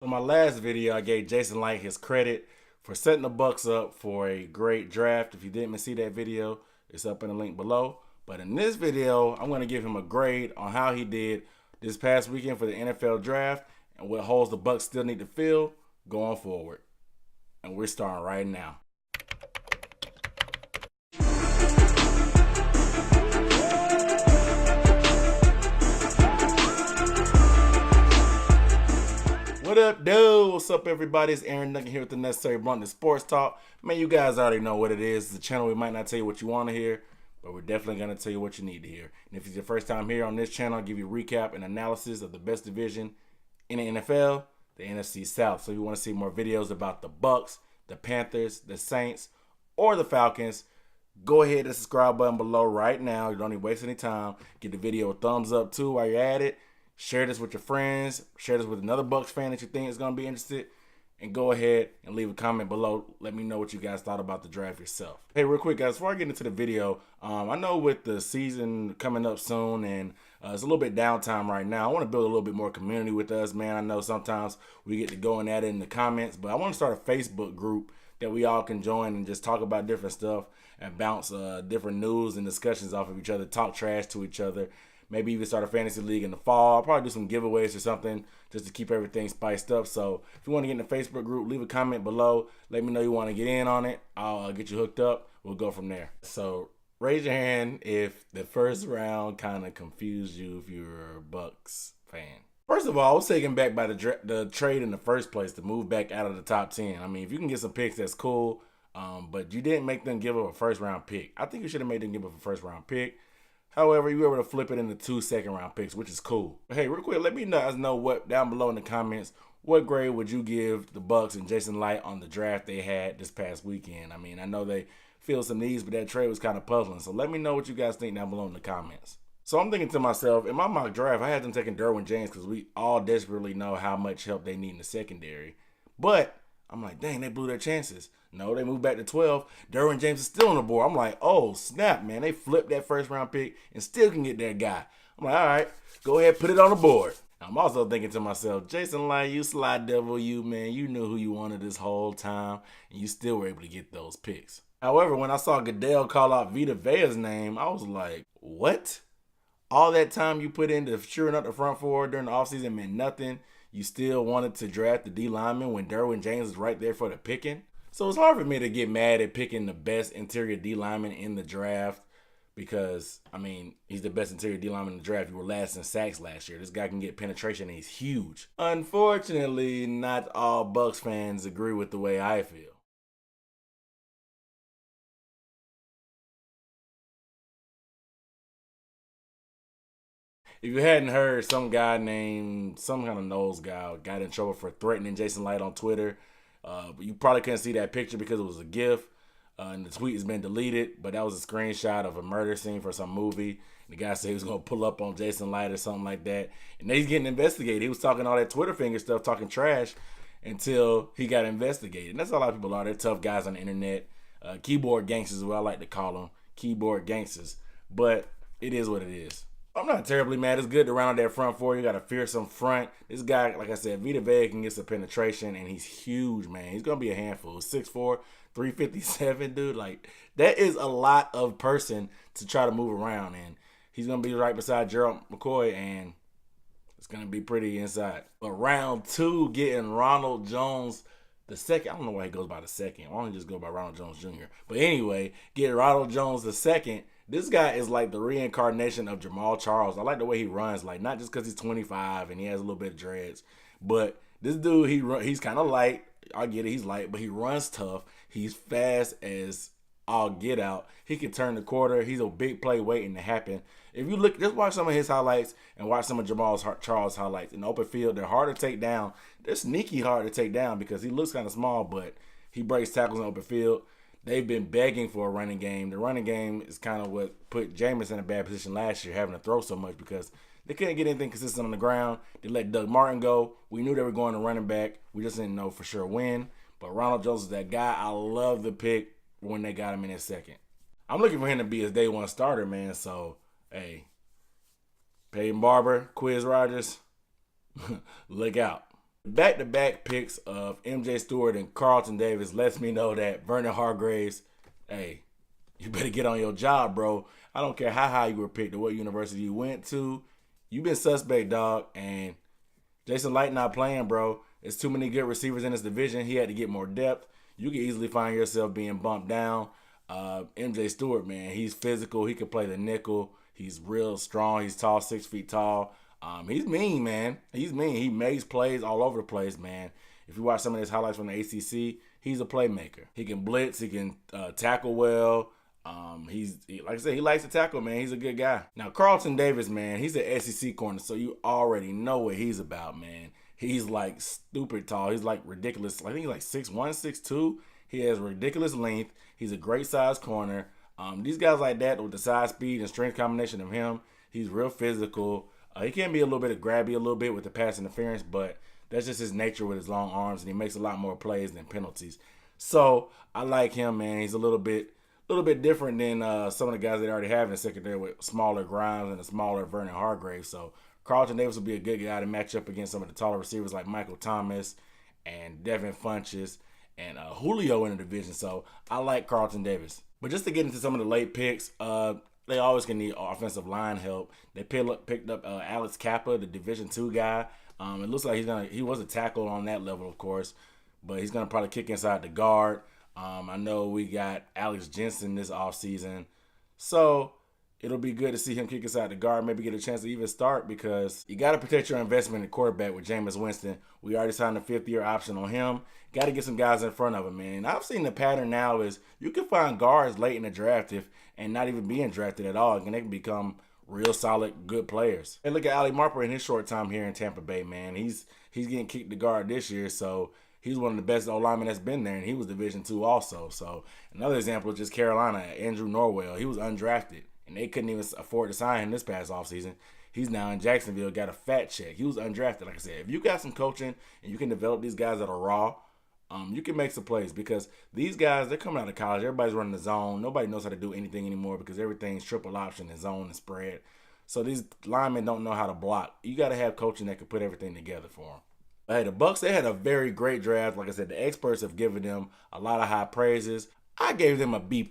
In my last video, I gave Jason Light his credit for setting the Bucs up for a great draft. If you didn't see that video, it's up in the link below. But in this video, I'm going to give him a grade on how he did this past weekend for the NFL draft and what holes the Bucs still need to fill going forward. And we're starting right now. What up, dude? What's up, everybody? It's Aaron Duncan here with the Necessary Bluntness Sports Talk. Man, you guys already know what it is. It's a channel we might not tell you what you want to hear, but we're definitely going to tell you what you need to hear. And if it's your first time here on this channel, I'll give you a recap and analysis of the best division in the NFL, the NFC South. So if you want to see more videos about the Bucs, the Panthers, the Saints, or the Falcons, go ahead and subscribe button below right now. You don't need to waste any time. Give the video a thumbs up too while you're at it. Share this with your friends. Share this with another Bucs fan that you think is going to be interested. And go ahead and leave a comment below. Let me know what you guys thought about the draft yourself. Hey, real quick, guys, before I get into the video, I know with the season coming up soon and it's a little bit downtime right now, I want to build a little bit more community with us, man. I know sometimes we get to going at it in the comments, but I want to start a Facebook group that we all can join and just talk about different stuff and bounce different news and discussions off of each other, talk trash to each other. Maybe even start a fantasy league in the fall. I'll probably do some giveaways or something just to keep everything spiced up. So if you want to get in the Facebook group, leave a comment below. Let me know you want to get in on it. I'll get you hooked up. We'll go from there. So raise your hand if the first round kind of confused you if you're a Bucs fan. First of all, I was taken back by the trade in the first place to move back out of the top 10. I mean, if you can get some picks, that's cool. But you didn't make them give up a first-round pick. I think you should have made them give up a first-round pick. However, you were able to flip it into 2 second-round picks, which is cool. But hey, real quick, let me guys know what down below in the comments, what grade would you give the Bucs and Jason Light on the draft they had this past weekend? I mean, I know they feel some needs, but that trade was kind of puzzling. So let me know what you guys think down below in the comments. So I'm thinking to myself, in my mock draft, I had them taking Derwin James because we all desperately know how much help they need in the secondary. But I'm like, dang, they blew their chances. No, they moved back to 12. Derwin James is still on the board. I'm like, oh, snap, man. They flipped that first-round pick and still can get that guy. I'm like, all right, go ahead, put it on the board. I'm also thinking to myself, Jason Light, you slide devil, you, man. You knew who you wanted this whole time, and you still were able to get those picks. However, when I saw Goodell call out Vita Vea's name, I was like, what? All that time you put into shoring up the front four during the offseason meant nothing. You still wanted to draft the D lineman when Derwin James is right there for the picking? So it's hard for me to get mad at picking the best interior D lineman in the draft because, I mean, he's the best interior D lineman in the draft. You were last in sacks last year. This guy can get penetration and he's huge. Unfortunately, not all Bucs fans agree with the way I feel. If you hadn't heard, some guy named, some kind of nose guy got in trouble for threatening Jason Light on Twitter. But you probably couldn't see that picture because it was a GIF, and the tweet has been deleted. But that was a screenshot of a murder scene for some movie. The guy said he was going to pull up on Jason Light or something like that. And then he's getting investigated. He was talking all that Twitter finger stuff, talking trash, until he got investigated. And that's how a lot of people are. They're tough guys on the internet. Keyboard gangsters is what I like to call them. Keyboard gangsters. But it is what it is. I'm not terribly mad. It's good to round out that front four. You got a fearsome front. This guy, like I said, Vita Vea can get some penetration, and he's huge, man. He's going to be a handful. 6'4", 357, dude. Like, that is a lot of person to try to move around, and he's going to be right beside Gerald McCoy, and it's going to be pretty inside. But round 2, getting Ronald Jones the second. I don't know why he goes by the second. Why don't he just go by Ronald Jones Jr.? But anyway, getting Ronald Jones the second. This guy is like the reincarnation of Jamal Charles. I like the way he runs, like not just because he's 25 and he has a little bit of dreads, but this dude, he's kind of light. I get it, he's light, but he runs tough. He's fast as all get out. He can turn the quarter. He's a big play waiting to happen. If you look, just watch some of his highlights and watch some of Jamal Charles' highlights in the open field. They're hard to take down. They're sneaky hard to take down because he looks kind of small, but he breaks tackles in the open field. They've been begging for a running game. The running game is kind of what put Jameis in a bad position last year, having to throw so much because they couldn't get anything consistent on the ground. They let Doug Martin go. We knew they were going to running back. We just didn't know for sure when. But Ronald Jones is that guy. I love the pick when they got him in his second. I'm looking for him to be his day one starter, man. So, hey, Peyton Barber, Quiz Rogers, look out. Back-to-back picks of MJ Stewart and Carlton Davis lets me know that Vernon Hargreaves, hey, you better get on your job, bro. I don't care how high you were picked or what university you went to. You've been suspect, dog. And Jason Light not playing, bro. There's too many good receivers in this division. He had to get more depth. You can easily find yourself being bumped down. MJ Stewart, man, he's physical. He can play the nickel. He's real strong. He's tall, 6 feet tall. He's mean, man. He's mean. He makes plays all over the place, man. If you watch some of his highlights from the ACC, he's a playmaker. He can blitz. He can tackle well. Like I said, he likes to tackle, man. He's a good guy. Now, Carlton Davis, man, he's an SEC corner, so you already know what he's about, man. He's like stupid tall. He's like ridiculous. I think he's like 6'1", 6'2". He has ridiculous length. He's a great size corner. These guys like that with the size, speed, and strength combination of him, he's real physical. He can be a little bit grabby a little bit with the pass interference, but that's just his nature with his long arms, and he makes a lot more plays than penalties. So I like him, man. He's a little bit different than some of the guys they already have in the secondary with smaller Grimes and a smaller Vernon Hargreaves. So Carlton Davis will be a good guy to match up against some of the taller receivers like Michael Thomas and Devin Funchess and Julio in the division. So I like Carlton Davis. But just to get into some of the late picks, they always can need offensive line help. They picked up Alex Kappa, the Division II guy. It looks like he was a tackle on that level, of course, but he's gonna probably kick inside the guard. I know we got Alex Jensen this offseason, so it'll be good to see him kick inside the guard, maybe get a chance to even start, because you got to protect your investment in quarterback with Jameis Winston. We already signed a 5th-year option on him. Got to get some guys in front of him, man. And I've seen the pattern now is you can find guards late in the draft and not even being drafted at all, and they can become real solid, good players. And look at Ali Marper in his short time here in Tampa Bay, man. He's getting kicked to guard this year, so he's one of the best O-linemen that's been there, and he was Division II also. So another example is just Carolina, Andrew Norwell. He was undrafted, and they couldn't even afford to sign him this past offseason. He's now in Jacksonville, got a fat check. He was undrafted, like I said. If you got some coaching and you can develop these guys that are raw, you can make some plays, because these guys, they're coming out of college. Everybody's running the zone. Nobody knows how to do anything anymore because everything's triple option and zone and spread. So these linemen don't know how to block. You got to have coaching that can put everything together for them. But hey, the Bucs, they had a very great draft. Like I said, the experts have given them a lot of high praises. I gave them a B+.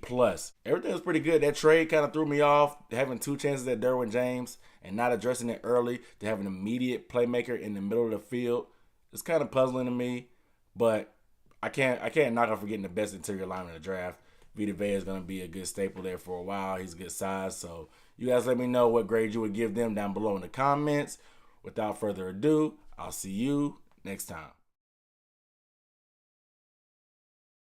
Everything was pretty good. That trade kind of threw me off. Having 2 chances at Derwin James and not addressing it early to have an immediate playmaker in the middle of the field, it's kind of puzzling to me. But I can't knock off for getting the best interior lineman in the draft. Vita Vea is going to be a good staple there for a while. He's a good size. So you guys let me know what grade you would give them down below in the comments. Without further ado, I'll see you next time.